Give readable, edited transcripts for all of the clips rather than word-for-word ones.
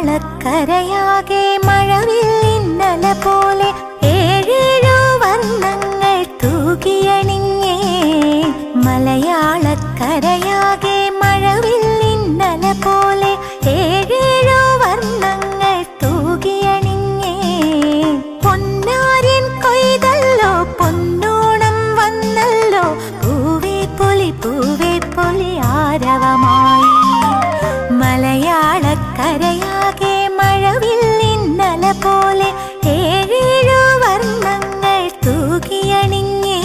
മലയാളക്കരയാകെ മഴവില്ലിന്നല പോലെ ഏഴേഴു വർണ്ണങ്ങൾ തൂകിയണിഞ്ഞേ. മലയാളക്കരയാകെ മഴവില്ലിന്നല പോലെ ഏഴേഴു വർണ്ണങ്ങൾ തൂകിയണിഞ്ഞേ. പൊന്നാര്യൻ കൊയ്തല്ലോ പൊന്നോണം വന്നല്ലോ പൂവേ പൊലി ആരവമായി. മലയാളക്കരയാകെ മഴവില്ലിന്നല പോലെ ഏഴേഴു വർണ്ണങ്ങൾ തൂകിയണിഞ്ഞേ.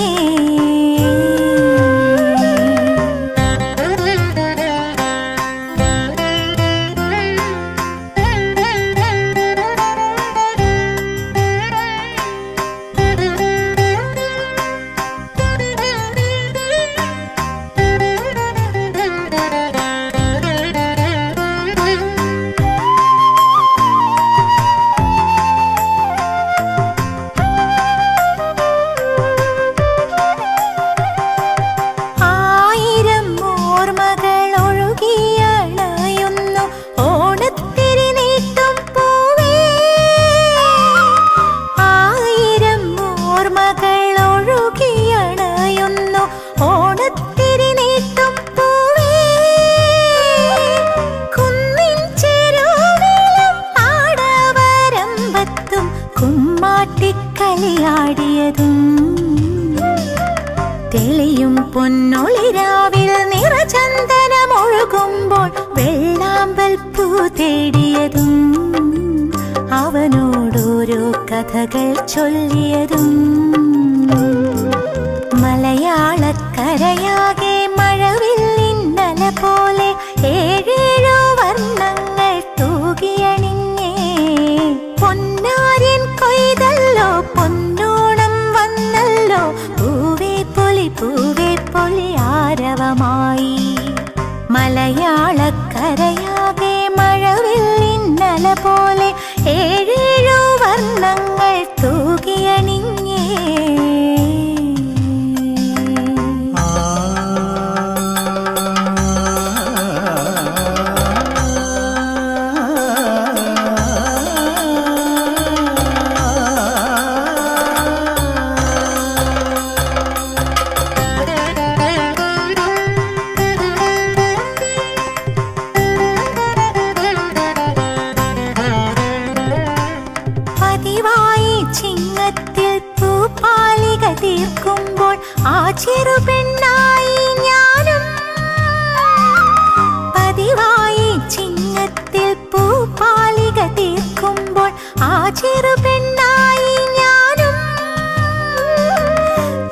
കളിയാടിയതും തെളിയും പൊന്നൊളിരാവിൽ നിറചന്ദനമൊഴുകുമ്പോൾ വെള്ളാമ്പൽ പൂ തേടിയതും അവനോടോരോ കഥകൾ ചൊല്ലിയതും. മലയാളക്കരയാകെ മഴവില്ലിന്നല പോലെ ഏഴേഴു വർണ്ണങ്ങൾ തൂകിയണിഞ്ഞേ. പൊന്നാര്യൻ കൊയ്തല്ലോ പൊന്നോണം വന്നല്ലോ പൂവേ പൊലി ആരവമായി. മലയാളക്കരയാകെ മഴവില്ലിന്നല പോലെ ഏഴേഴു വർണ്ണങ്ങൾ തൂകിയണിഞ്ഞേ. ചിങ്ങത്തിൽ പൂപ്പാലിക തീർക്കുമ്പോൾ ആ ചെറുപെണ്ണായി ഞാനും. പതിവായി ചിങ്ങത്തിൽ പൂപ്പാലിക തീർക്കുമ്പോൾ ആ ചെറുപെണ്ണായി ഞാനും.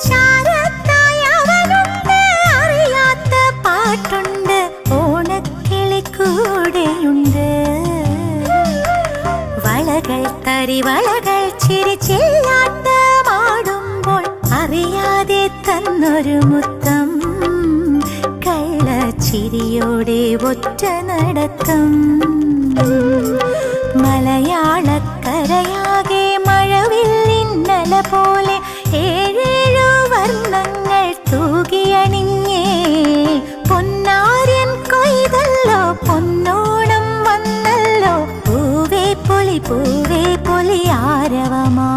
ചാരത്തായി അവനുണ്ട് അറിയാത്ത പാട്ടുണ്ട് ഓണക്കിളി കൂടെയുണ്ട്. വളകൾ തരിവളകൾ ചിരിച്ചില്ലാട്ടമാടുമ്പോൾ അറിയാതെ തന്നൊരു മുത്തം കള്ളച്ചിരിയോടെ ഒറ്റ നടത്തം. മലയാളക്കരയാകെ മഴവില്ലിന്നല പോലെ ഏഴേഴു വർണ്ണങ്ങൾ തൂകിയണിഞ്ഞേ. പൊന്നാര്യൻ കൊയ്തല്ലോ പൊന്നോണം വന്നല്ലോ പൂവേ പൊലി ആരവമാ.